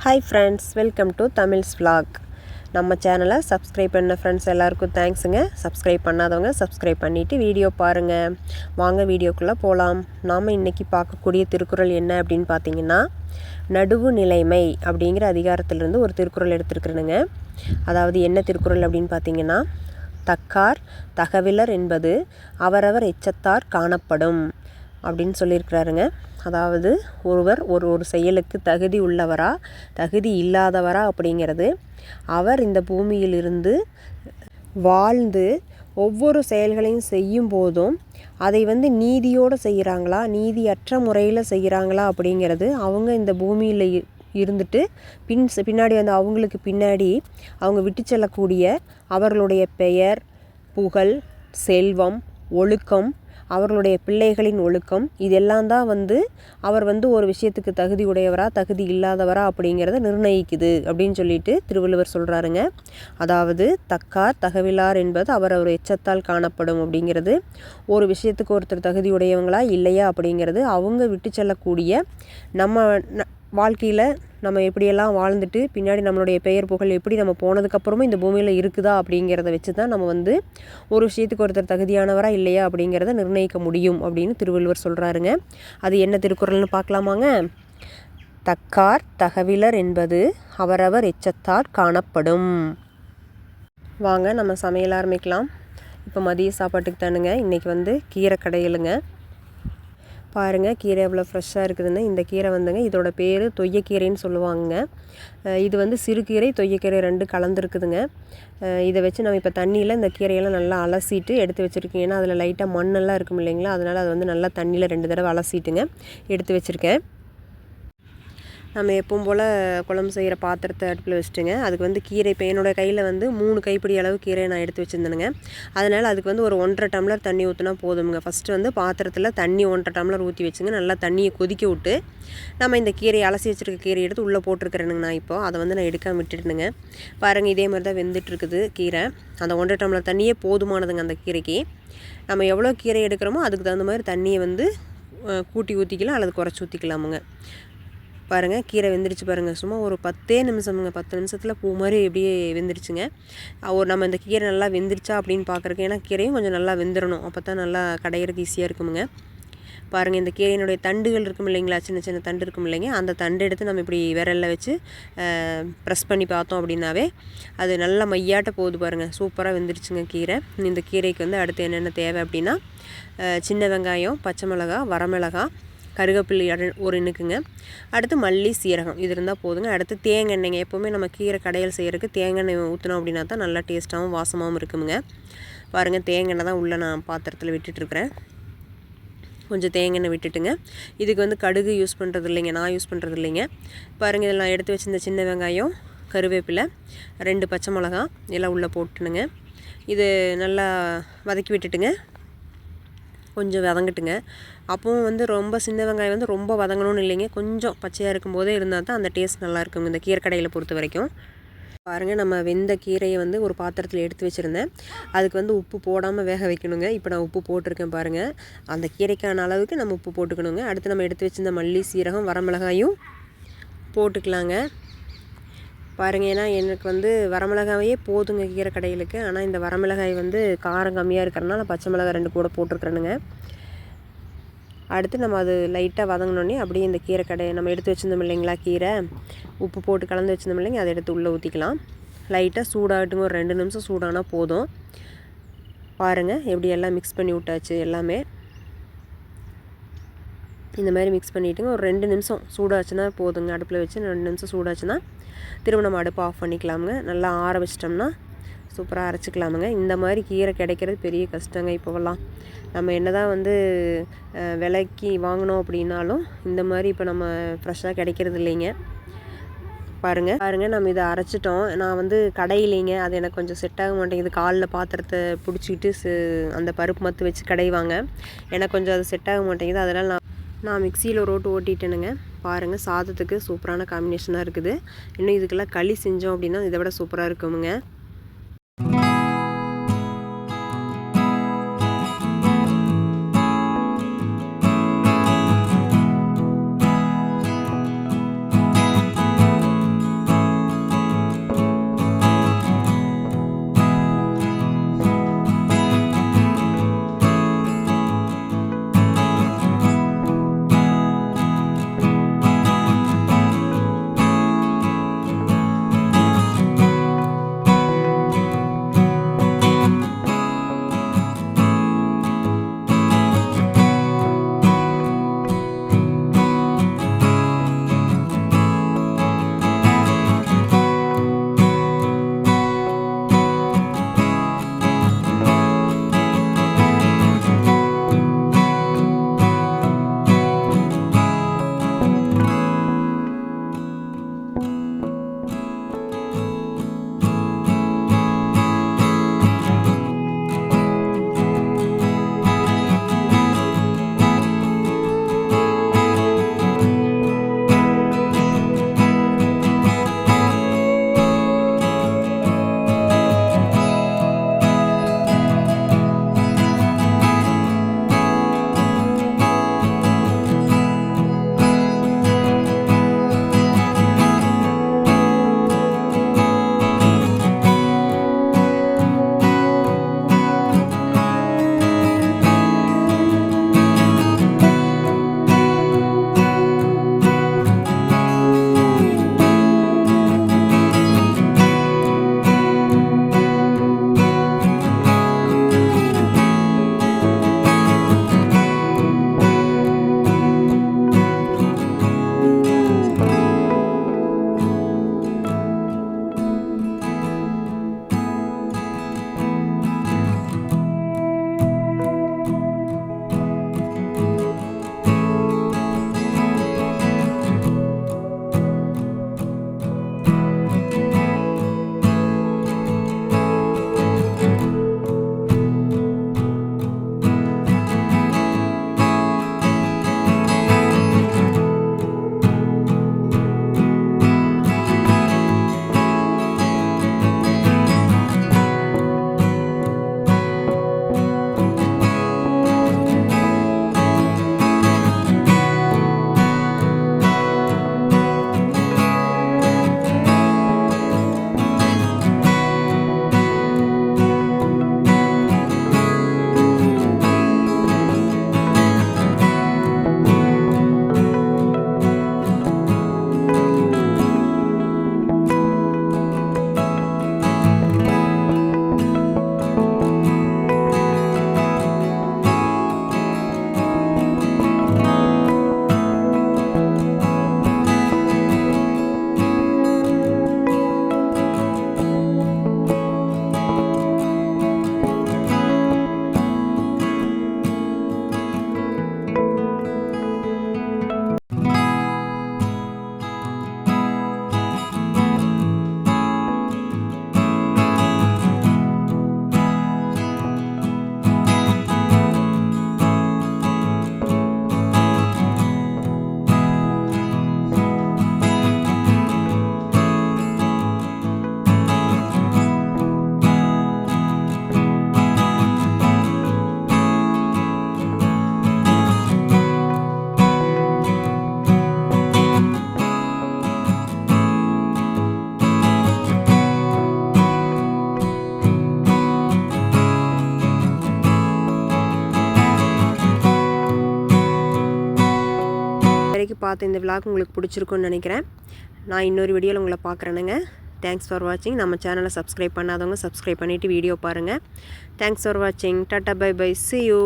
Hi friends, welcome to Tamils vlog. நம்ம சேனலை subscribe பண்ண ஃப்ரெண்ட்ஸ் எல்லாருக்கும் தேங்க்ஸுங்க. சப்ஸ்கிரைப் பண்ணாதவங்க சப்ஸ்கிரைப் பண்ணிவிட்டு வீடியோ பாருங்கள். வாங்க வீடியோக்குள்ளே போகலாம். நாம் இன்றைக்கி பார்க்கக்கூடிய திருக்குறள் என்ன அப்படின்னு பார்த்தீங்கன்னா, நடுவு நிலைமை அப்படிங்கிற அதிகாரத்திலிருந்து ஒரு திருக்குறள் எடுத்துருக்குறேனுங்க. அதாவது என்ன திருக்குறள் அப்படின்னு பார்த்தீங்கன்னா, தக்கார் தகவிலர் என்பது அவரவர் எச்சத்தார் காணப்படும் அப்படின்னு சொல்லியிருக்கிறாருங்க. அதாவது ஒருவர் ஒரு செயலுக்கு தகுதி உள்ளவரா தகுதி இல்லாதவரா அப்படிங்கிறது அவர் இந்த பூமியிலிருந்து வாழ்ந்து ஒவ்வொரு செயல்களையும் செய்யும் போதும் அதை நீதியோடு செய்கிறாங்களா நீதியற்ற முறையில் செய்கிறாங்களா அப்படிங்கிறது அவங்க இந்த பூமியில் இருந்துட்டு பின்னாடி அவங்களுக்கு பின்னாடி அவங்க விட்டு செல்லக்கூடிய அவர்களுடைய பெயர், புகழ், செல்வம், ஒழுக்கம், அவர்களுடைய பிள்ளைகளின் ஒழுக்கம் இதெல்லாம் தான் அவர் ஒரு விஷயத்துக்கு தகுதி உடையவரா தகுதி இல்லாதவரா அப்படிங்கிறத நிர்ணயிக்குது அப்படின்னு சொல்லிட்டு திருவள்ளுவர் சொல்கிறாருங்க. அதாவது தக்கார் தகவிலார் என்பது அவர் எச்சத்தால் காணப்படும் அப்படிங்கிறது ஒரு விஷயத்துக்கு ஒருத்தர் தகுதி உடையவங்களா இல்லையா அப்படிங்கிறது அவங்க விட்டு செல்லக்கூடிய நம்ம வாழ்க்கையில் நம்ம எப்படியெல்லாம் வாழ்ந்துட்டு பின்னாடி நம்மளுடைய பெயர் புகழ் எப்படி நம்ம போனதுக்கப்புறமும் இந்த பூமியில் இருக்குதா அப்படிங்கிறத வச்சு தான் நம்ம ஒரு விஷயத்துக்கு ஒருத்தர் தகுதியானவரா இல்லையா அப்படிங்கிறத நிர்ணயிக்க முடியும் அப்படின்னு திருவள்ளுவர் சொல்கிறாருங்க. அது என்ன திருக்குறள்னு பார்க்கலாமாங்க. தக்கார் தகவிலர் என்பது அவரவர் எச்சத்தார் காணப்படும். வாங்க நம்ம சமையல் ஆரம்பிக்கலாம். இப்போ மதிய சாப்பாட்டுக்கு தானுங்க. இன்றைக்கி கீரை கடையலுங்க. பாருங்கள் கீரை எவ்வளோ ஃப்ரெஷ்ஷாக இருக்குதுன்னு. இந்த கீரை இதோட பேர் தொய்யக்கீரைன்னு சொல்லுவாங்க. இது சிறுகீரை தொய்யக்கீரை ரெண்டு கலந்துருக்குதுங்க. இதை வச்சு நம்ம இப்போ தண்ணியில் இந்த கீரையெல்லாம் நல்லா அலசிட்டு எடுத்து வச்சுருக்கேன். ஏன்னா அதில் லைட்டாக மண்ணெல்லாம் இருக்கும் இல்லைங்களா, அதனால் அது நல்லா தண்ணியில் 2 தடவை அலசிட்டுங்க எடுத்து வச்சுருக்கேன். நம்ம எப்பவும் போல் குழம்பு செய்கிற பாத்திரத்தை அடுப்பில் வச்சுட்டுங்க. அதுக்கு கீரை இப்போ என்னோடய கையில் 3 கைப்பிடி அளவு கீரை நான் எடுத்து வச்சுருந்தேனுங்க. அதனால் அதுக்கு ஒரு 1.5 டம்ளர் தண்ணி ஊற்றினா போதுங்க. ஃபஸ்ட்டு பாத்திரத்தில் தண்ணி 1.5 டம்ளர் ஊற்றி வச்சுங்க. நல்லா தண்ணியை கொதிக்க விட்டு நம்ம இந்த கீரையை அலசி வச்சுருக்க கீரையை எடுத்து உள்ளே போட்டிருக்கிறேனுங்க. நான் இப்போது அதை நான் எடுக்காமல் விட்டுட்டுனுங்க. பாருங்கள் இதே மாதிரி தான் வெந்துட்டுருக்குது கீரை. அந்த 1.5 டம்ளர் தண்ணியே போதுமானதுங்க அந்த கீரைக்கு. நம்ம எவ்வளோ கீரை எடுக்கிறோமோ அதுக்கு தகுந்த மாதிரி தண்ணியை கூட்டி ஊற்றிக்கலாம் அல்லது குறைச்சி ஊற்றிக்கலாமுங்க. பாருங்கள் கீரை வெந்துருச்சு பாருங்கள். சும்மா ஒரு 10 நிமிஷமுங்க, 10 நிமிஷத்தில் பூ மாதிரி எப்படியே வெந்துருச்சுங்க. நம்ம இந்த கீரை நல்லா வெந்துருச்சா அப்படின்னு பார்க்குறக்கு, ஏன்னா கீரையும் கொஞ்சம் நல்லா வெந்துடணும், அப்போ தான் நல்லா கடையிறதுக்கு ஈஸியாக இருக்குமுங்க. பாருங்கள் இந்த கீரையினுடைய தண்டுகள் இருக்கும் இல்லைங்களா, சின்ன சின்ன தண்டு இருக்கும் இல்லைங்க, அந்த தண்டு எடுத்து நம்ம இப்படி விரலில் வச்சு ப்ரெஸ் பண்ணி பார்த்தோம் அப்படின்னாவே அது நல்லா மையாட்ட போகுது பாருங்கள். சூப்பராக வெந்துருச்சுங்க கீரை. இந்த கீரைக்கு அடுத்து என்னென்ன தேவை அப்படின்னா, சின்ன வெங்காயம், பச்சை மிளகா, வரமிளகா, கருவேப்பிலை ஒரு இனுக்குங்க. அடுத்து மல்லி, சீரகம் இது இருந்தால் போதுங்க. அடுத்து தேங்காய் எண்ணெய்ங்க. எப்போவுமே நம்ம கீரை கடையில் செய்கிறதுக்கு தேங்காய் எண்ணெய் ஊற்றினோம் அப்படின்னா தான் நல்லா டேஸ்ட்டாகவும் வாசமாகவும் இருக்குமுங்க. பாருங்கள் தேங்காய் எண்ணெய் தான் உள்ளே நான் பாத்திரத்தில் விட்டுட்டுருக்குறேன். கொஞ்சம் தேங்காய் எண்ணெய் விட்டுட்டுங்க. இதுக்கு கடுகு யூஸ் பண்ணுறது இல்லைங்க, நான் யூஸ் பண்ணுறது இல்லைங்க. பாருங்கள் இதெல்லாம் எடுத்து வச்சுருந்த சின்ன வெங்காயம், கருவேப்பிலை, 2 பச்சை மிளகா எல்லாம் உள்ளே போட்டுனுங்க. இது நல்லா வதக்கி விட்டுட்டுங்க. கொஞ்சம் வதங்கட்டுங்க. அப்போவும் ரொம்ப சின்ன வெங்காயம் ரொம்ப வதங்கணும்னு இல்லைங்க, கொஞ்சம் பச்சையாக இருக்கும்போதே இருந்தால் தான் அந்த டேஸ்ட் நல்லா இருக்குங்க இந்த கீரை கடையில் பொறுத்த வரைக்கும். பாருங்கள் நம்ம வெந்த கீரையை ஒரு பாத்திரத்தில் எடுத்து வச்சுருந்தேன். அதுக்கு உப்பு போடாமல் வேக வைக்கணுங்க. இப்போ நான் உப்பு போட்டிருக்கேன் பாருங்கள். அந்த கீரைக்கான அளவுக்கு நம்ம உப்பு போட்டுக்கணுங்க. அடுத்து நம்ம எடுத்து வச்சுருந்த மல்லி, சீரகம், வரமிளகாயும் போட்டுக்கலாங்க. பாருங்கள் ஏன்னா எனக்கு வரமிளகாயே போதுங்க கீரை கடையிலுக்கு. ஆனால் இந்த வரமிளகாய் காரம் கம்மியாக இருக்கிறனால பச்சை மிளகாய் 2 கூட போட்டிருக்கிறேனுங்க. அடுத்து நம்ம அது லைட்டாக வதங்கினோடனே அப்படியே இந்த கீரை கடையை நம்ம எடுத்து வச்சுருந்தோம் இல்லைங்களா, கீரை உப்பு போட்டு கலந்து வச்சுருந்தோம் இல்லைங்க, அதை எடுத்து உள்ளே ஊற்றிக்கலாம். லைட்டாக சூடாகட்டுங்க, ஒரு 2 நிமிஷம் சூடானால் போதும். பாருங்கள் எப்படி எல்லாம் மிக்ஸ் பண்ணி விட்டாச்சு. எல்லாமே இந்த மாதிரி மிக்ஸ் பண்ணிவிட்டுங்க. ஒரு 2 நிமிஷம் சூடாச்சுன்னா போதுங்க. அடுப்பில் வச்சு 2 நிமிஷம் சூடாச்சுன்னா திரும்ப நம்ம அடுப்பை ஆஃப் பண்ணிக்கலாமுங்க. நல்லா ஆற வச்சிட்டோம்னா சூப்பராக அரைச்சிக்கலாமுங்க. இந்த மாதிரி கீரை கிடைக்கிறது பெரிய கஷ்டங்க இப்போவெல்லாம். நம்ம என்ன தான் விலைக்கு வாங்கினோம் அப்படின்னாலும் இந்த மாதிரி இப்போ நம்ம ஃப்ரெஷ்ஷாக கிடைக்கிறது இல்லைங்க. பாருங்கள் நம்ம இதை அரைச்சிட்டோம். நான் கடையிலைங்க, அது எனக்கு கொஞ்சம் செட் ஆக மாட்டேங்குது. காலில் பாத்திரத்தை பிடிச்சிக்கிட்டு அந்த பருப்பு மத்து வச்சு கடைவாங்க. எனக்கு கொஞ்சம் அது செட் ஆக மாட்டேங்குது. அதனால் நான் மிக்சியில் ஒரு ஓட்டு ஓட்டிட்டேனுங்க. பாருங்கள் சாதத்துக்கு சூப்பரான காம்பினேஷனாக இருக்குது. இன்னும் இதுக்கெல்லாம் களி செஞ்சோம் அப்படின்னா இதை விட சூப்பராக இருக்குமுங்க. பார்த்த இந்த விலாக் உங்களுக்கு பிடிச்சிருக்குன்னு நினைக்கிறேன். நான் இன்னொரு வீடியோவில் உங்களை பார்க்குறேனுங்க. தேங்க்ஸ் ஃபார் வாட்சிங். நம்ம சேனலை சப்ஸ்கிரைப் பண்ணாதவங்க சப்ஸ்கிரைப் பண்ணிவிட்டு வீடியோ பாருங்கள். தேங்க்ஸ் ஃபார் வாட்சிங். Tata bye bye. See you.